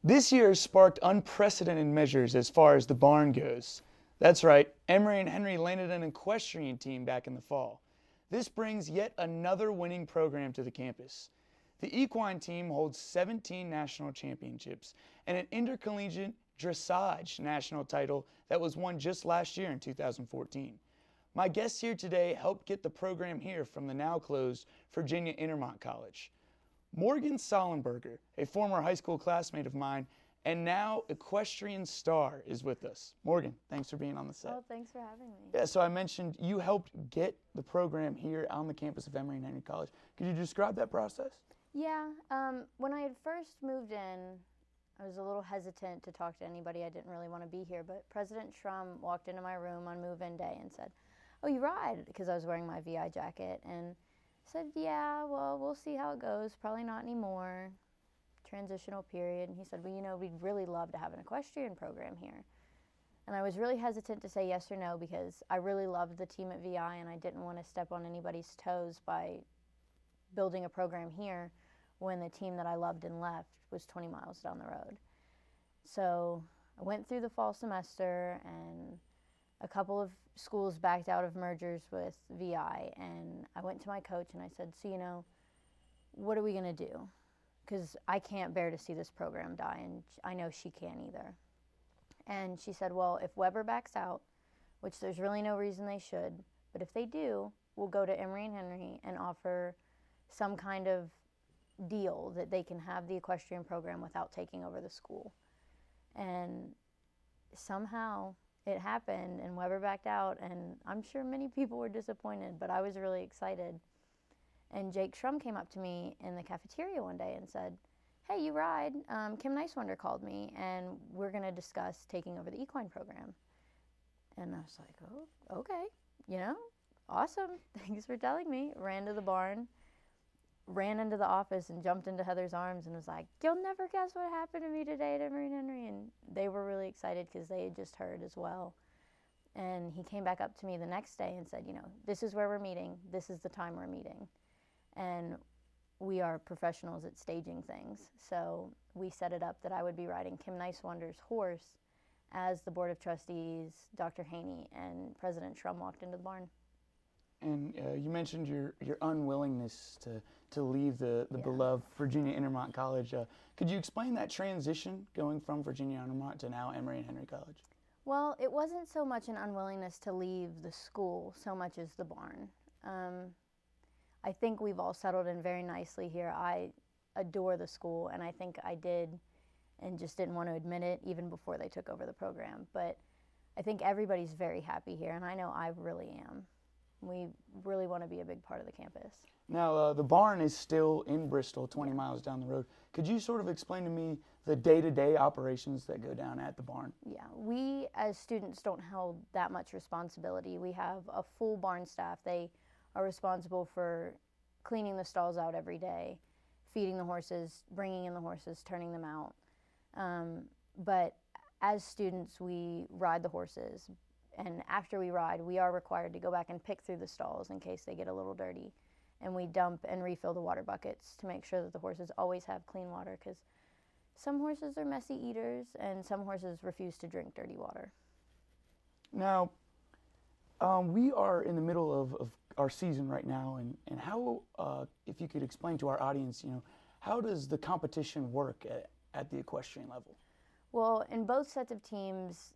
This year has sparked unprecedented measures as far as the barn goes. That's right, Emory and Henry landed an equestrian team back in the fall. This brings yet another winning program to the campus. The equine team holds 17 national championships and an intercollegiate dressage national title that was won just last year in 2014. My guests here today helped get the program here from the now closed Virginia Intermont College. Morgan Sollenberger, a former high school classmate of mine and now equestrian star, is with us. Morgan, thanks for being on the set. Oh, thanks for having me. Yeah, so I mentioned you helped get the program here on the campus of Emory and Henry College. Could you describe that process? Yeah, when I had first moved in, I was a little hesitant to talk to anybody. I didn't really want to be here, but President Trump walked into my room on move-in day and said, "Oh, you ride?" Because I was wearing my VI jacket, and said, "Yeah, well, we'll see how it goes. Probably not anymore. Transitional period." And he said, "Well, we'd really love to have an equestrian program here." And I was really hesitant to say yes or no because I really loved the team at VI and I didn't want to step on anybody's toes by building a program here when the team that I loved and left was 20 miles down the road. So I went through the fall semester and a couple of schools backed out of mergers with VI, and I went to my coach and I said, "So, what are we going to do? Because I can't bear to see this program die, and I know she can't either." And she said, "Well, if Weber backs out, which there's really no reason they should, but if they do, we'll go to Emory and Henry and offer some kind of deal that they can have the equestrian program without taking over the school." And somehow it happened and Weber backed out, and I'm sure many people were disappointed, but I was really excited. And Jake Shrum came up to me in the cafeteria one day and said, "Hey, you ride. Kim Nicewonder called me, and we're going to discuss taking over the equine program." And I was like, "Oh, okay, awesome. Thanks for telling me." Ran to the barn, ran into the office, and jumped into Heather's arms and was like, "You'll never guess what happened to me today at Emory and Henry." And they were really excited because they had just heard as well. And he came back up to me the next day and said, "This is where we're meeting. This is the time we're meeting." And we are professionals at staging things. So we set it up that I would be riding Kim Nicewonder's horse as the Board of Trustees, Dr. Haney, and President Shrum walked into the barn. And you mentioned your unwillingness to leave the beloved Virginia Intermont College. Could you explain that transition going from Virginia Intermont to now Emory and Henry College? Well, it wasn't so much an unwillingness to leave the school so much as the barn. I think we've all settled in very nicely here. I adore the school, and I think I did and just didn't want to admit it even before they took over the program. But I think everybody's very happy here, and I know I really am. We really want to be a big part of the campus. Now, the barn is still in Bristol, 20 miles down the road. Could you sort of explain to me the day-to-day operations that go down at the barn? Yeah, we as students don't hold that much responsibility. We have a full barn staff. They are responsible for cleaning the stalls out every day, feeding the horses, bringing in the horses, turning them out. But as students, we ride the horses. And after we ride, we are required to go back and pick through the stalls in case they get a little dirty. And we dump and refill the water buckets to make sure that the horses always have clean water, because some horses are messy eaters and some horses refuse to drink dirty water. Now, we are in the middle of our season right now, and how, if you could explain to our audience, how does the competition work at the equestrian level? Well, in both sets of teams,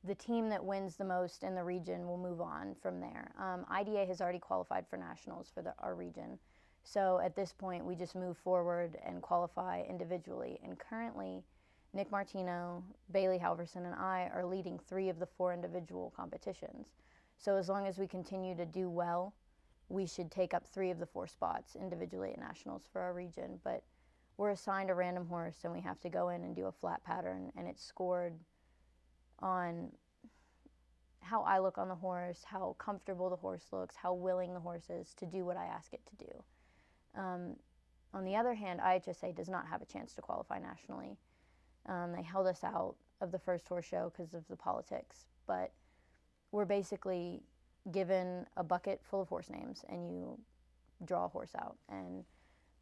the team that wins the most in the region will move on from there. IDA has already qualified for nationals for our region. So at this point, we just move forward and qualify individually. And currently, Nick Martino, Bailey Halverson, and I are leading 3 of the 4 individual competitions. So as long as we continue to do well, we should take up 3 of the 4 spots individually at nationals for our region. But we're assigned a random horse, and we have to go in and do a flat pattern, and it's scored on how I look on the horse, how comfortable the horse looks, how willing the horse is to do what I ask it to do. On the other hand, IHSA does not have a chance to qualify nationally. They held us out of the first horse show because of the politics, but we're basically given a bucket full of horse names and you draw a horse out. And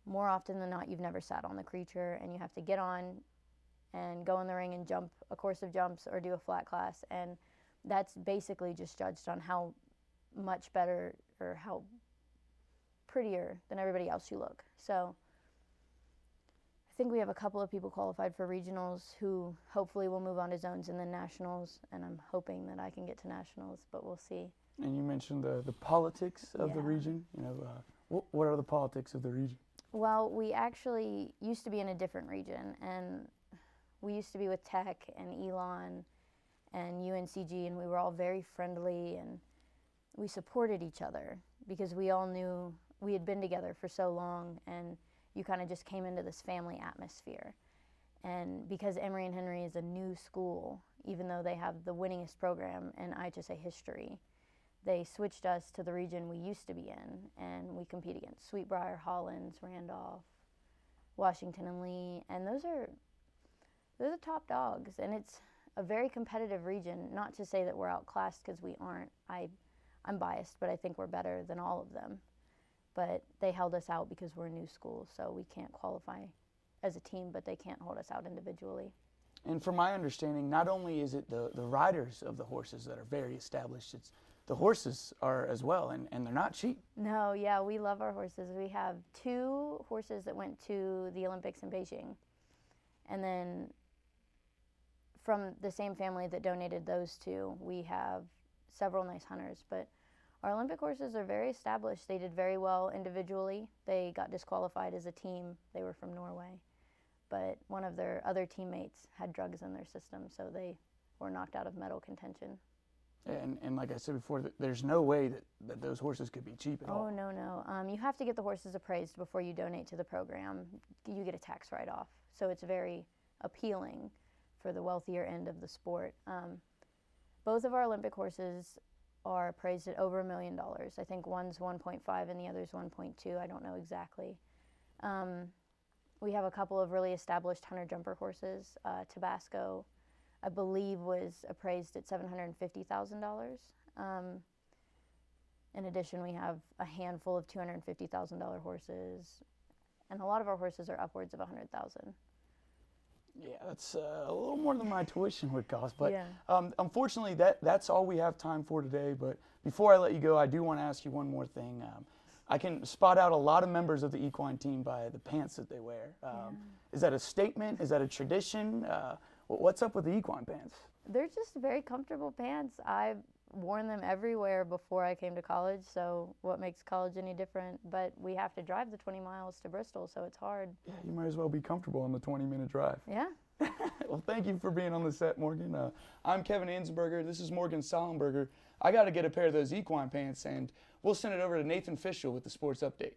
more often than not, you've never sat on the creature, and you have to get on and go in the ring and jump a course of jumps or do a flat class. And that's basically just judged on how much better or how prettier than everybody else you look. So I think we have a couple of people qualified for regionals who hopefully will move on to zones and then nationals, and I'm hoping that I can get to nationals, but we'll see. And you mentioned the politics of the region. You know, what are the politics of the region? Well, we actually used to be in a different region, and we used to be with Tech and Elon and UNCG, and we were all very friendly, and we supported each other because we all knew we had been together for so long, and you kind of just came into this family atmosphere. And because Emory and Henry is a new school, even though they have the winningest program in IHSA history, they switched us to the region we used to be in, and we compete against Sweetbriar, Hollins, Randolph, Washington, and Lee, and they're the top dogs, and it's a very competitive region. Not to say that we're outclassed, because we aren't. I'm biased, but I think we're better than all of them. But they held us out because we're a new school, so we can't qualify as a team, but they can't hold us out individually. And from my understanding, not only is it the riders of the horses that are very established, it's the horses are as well, and they're not cheap. No, yeah, we love our horses. We have 2 horses that went to the Olympics in Beijing. And then from the same family that donated those 2, we have several nice hunters. But our Olympic horses are very established. They did very well individually. They got disqualified as a team. They were from Norway. But one of their other teammates had drugs in their system, so they were knocked out of medal contention. And like I said before, there's no way that those horses could be cheap at all. Oh, no. You have to get the horses appraised before you donate to the program. You get a tax write-off. So it's very appealing for the wealthier end of the sport. Both of our Olympic horses are appraised at over $1 million. I think one's 1.5 and the other's 1.2. I don't know exactly. We have a couple of really established hunter-jumper horses. Tabasco, I believe, was appraised at $750,000. In addition, we have a handful of $250,000 horses, and a lot of our horses are upwards of $100,000. Yeah, that's a little more than my tuition would cost. But Yeah. Unfortunately, that's all we have time for today. But before I let you go, I do want to ask you one more thing. I can spot out a lot of members of the equine team by the pants that they wear. Is that a statement? Is that a tradition? What's up with the equine pants? They're just very comfortable pants. I've worn them everywhere before I came to college, so what makes college any different? But we have to drive the 20 miles to Bristol, so it's hard. Yeah, you might as well be comfortable on the 20-minute drive. Yeah. Well, thank you for being on the set, Morgan. I'm Kevin Ansberger. This is Morgan Sollenberger. I got to get a pair of those equine pants, and we'll send it over to Nathan Fischel with the sports update.